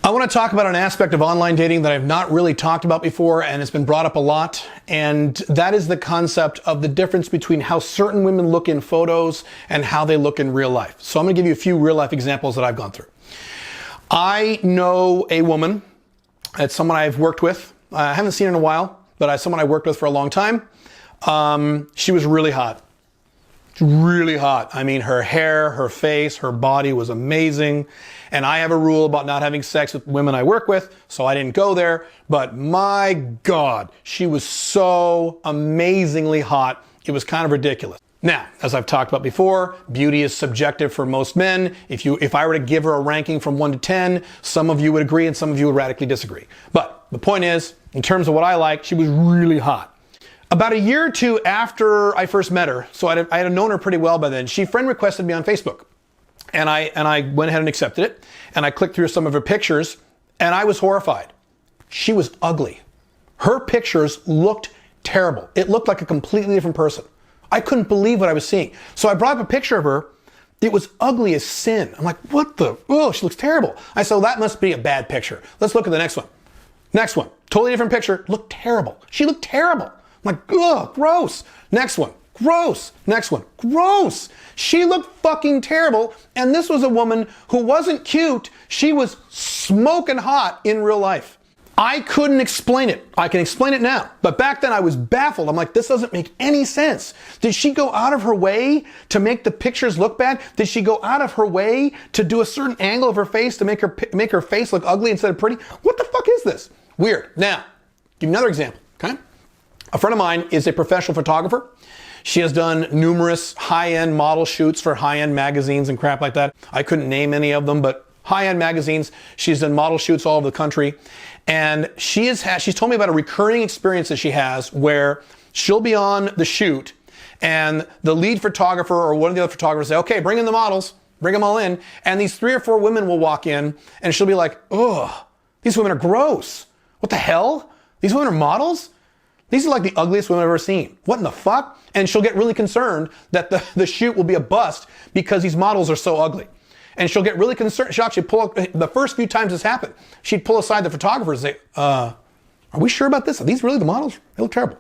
I want to talk about an aspect of online dating that I've not really talked about before, and it's been brought up a lot, and that is the concept of the difference between how certain women look in photos and how they look in real life. So I'm going to give you a few real life examples that I've gone through. I know a woman, it's someone I've worked with. I haven't seen her in a while, but someone I worked with for a long time. She was really hot. Really hot. I mean, her hair, her face, her body was amazing. And I have a rule about not having sex with women I work with, so I didn't go there. But my God, she was so amazingly hot. It was kind of ridiculous. Now, as I've talked about before, beauty is subjective for most men. If I were to give her a ranking from 1 to 10, some of you would agree and some of you would radically disagree. But the point is, in terms of what I like, she was really hot. About a year or two after I first met her, so I had known her pretty well by then, she friend requested me on Facebook. And I went ahead and accepted it. And I clicked through some of her pictures, and I was horrified. She was ugly. Her pictures looked terrible. It looked like a completely different person. I couldn't believe what I was seeing. So I brought up a picture of her. It was ugly as sin. I'm like, what the? Oh, she looks terrible. I said, well, that must be a bad picture. Let's look at the next one. Next one. Totally different picture. Looked terrible. She looked terrible. I'm like, ugh, gross. Next one, gross. Next one, gross. She looked fucking terrible. And this was a woman who wasn't cute. She was smoking hot in real life. I couldn't explain it. I can explain it now. But back then I was baffled. I'm like, this doesn't make any sense. Did she go out of her way to make the pictures look bad? Did she go out of her way to do a certain angle of her face to make her face look ugly instead of pretty? What the fuck is this? Weird. Now, give you another example, okay? A friend of mine is a professional photographer. She has done numerous high-end model shoots for high-end magazines and crap like that. I couldn't name any of them, but high-end magazines. She's done model shoots all over the country. And she's told me about a recurring experience that she has where she'll be on the shoot and the lead photographer or one of the other photographers say, okay, bring in the models, bring them all in. And these 3 or 4 women will walk in and she'll be like, ugh, these women are gross. What the hell? These women are models? These are like the ugliest women I've ever seen. What in the fuck? And she'll get really concerned that the shoot will be a bust because these models are so ugly. And she'll get really concerned. She'll actually pull up, the first few times this happened, she'd pull aside the photographer and say, are we sure about this? Are these really the models? They look terrible.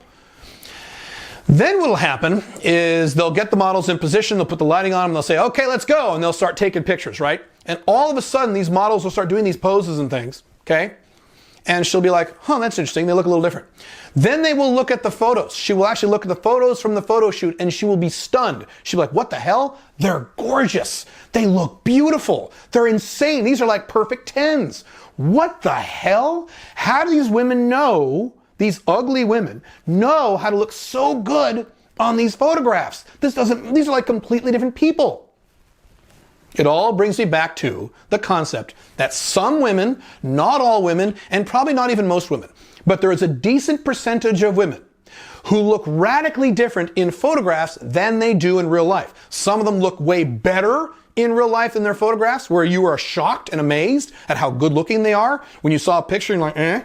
Then what'll happen is they'll get the models in position, they'll put the lighting on them, they'll say, okay, let's go. And they'll start taking pictures, right? And all of a sudden, these models will start doing these poses and things, okay? And she'll be like, huh, that's interesting. They look a little different. Then they will look at the photos. She will actually look at the photos from the photo shoot and she will be stunned. She'll be like, what the hell? They're gorgeous. They look beautiful. They're insane. These are like perfect 10s. What the hell? How do these women know, these ugly women, know how to look so good on these photographs? These are like completely different people. It all brings me back to the concept that some women, not all women, and probably not even most women, but there is a decent percentage of women who look radically different in photographs than they do in real life. Some of them look way better in real life than their photographs, where you are shocked and amazed at how good looking they are. When you saw a picture, you're like, eh.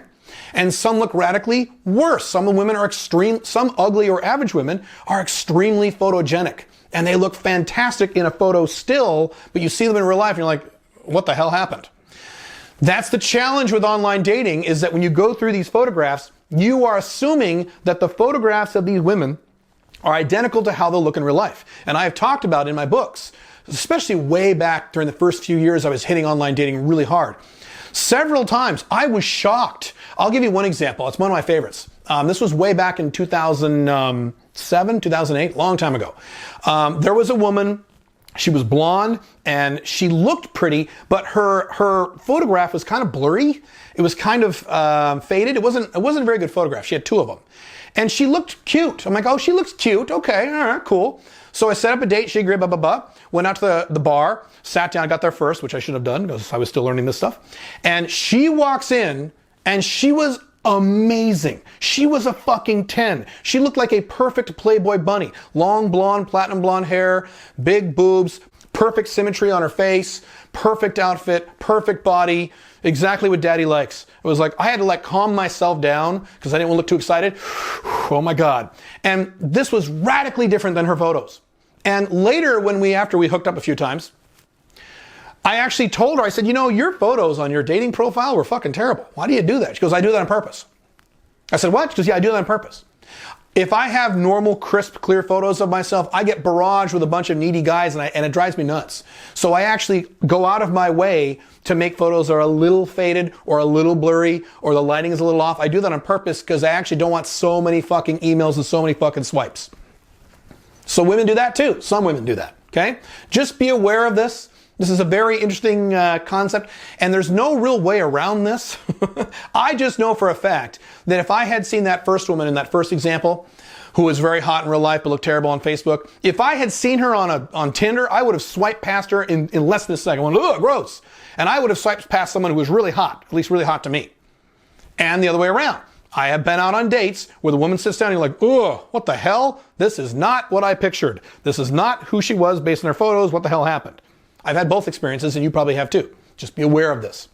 And some look radically worse. Some women are some ugly or average women are extremely photogenic. And they look fantastic in a photo still, but you see them in real life and you're like, what the hell happened? That's the challenge with online dating, is that when you go through these photographs, you are assuming that the photographs of these women are identical to how they'll look in real life. And I have talked about in my books, especially way back during the first few years I was hitting online dating really hard. Several times I was shocked. I'll give you one example. It's one of my favorites. This was way back in 2007, 2008, long time ago. There was a woman, she was blonde and she looked pretty, but her photograph was kind of blurry. It was kind of faded. It wasn't a very good photograph. She had 2 of them. And she looked cute. I'm like, oh, she looks cute. Okay, all right, cool. So I set up a date. She agreed, blah, blah, blah. Went out to the bar, sat down, got there first, which I should have done because I was still learning this stuff. And she walks in and she was amazing. She was a fucking 10. She looked like a perfect Playboy bunny. Long blonde, platinum blonde hair, big boobs, perfect symmetry on her face, perfect outfit, perfect body, exactly what daddy likes. It was like, I had to like calm myself down because I didn't want to look too excited. Oh my God. And this was radically different than her photos. And later after we hooked up a few times, I actually told her, I said, you know, your photos on your dating profile were fucking terrible. Why do you do that? She goes, I do that on purpose. I said, what? She goes, yeah, I do that on purpose. If I have normal, crisp, clear photos of myself, I get barraged with a bunch of needy guys and it drives me nuts. So I actually go out of my way to make photos that are a little faded or a little blurry or the lighting is a little off. I do that on purpose because I actually don't want so many fucking emails and so many fucking swipes. So women do that too. Some women do that, okay? Just be aware of this. This is a very interesting concept, and there's no real way around this. I just know for a fact that if I had seen that first woman in that first example, who was very hot in real life but looked terrible on Facebook, if I had seen her on Tinder, I would have swiped past her in less than a second. I went, ugh, gross. And I would have swiped past someone who was really hot, at least really hot to me. And the other way around. I have been out on dates where the woman sits down and you're like, ugh, what the hell? This is not what I pictured. This is not who she was based on her photos. What the hell happened? I've had both experiences, and you probably have too. Just be aware of this.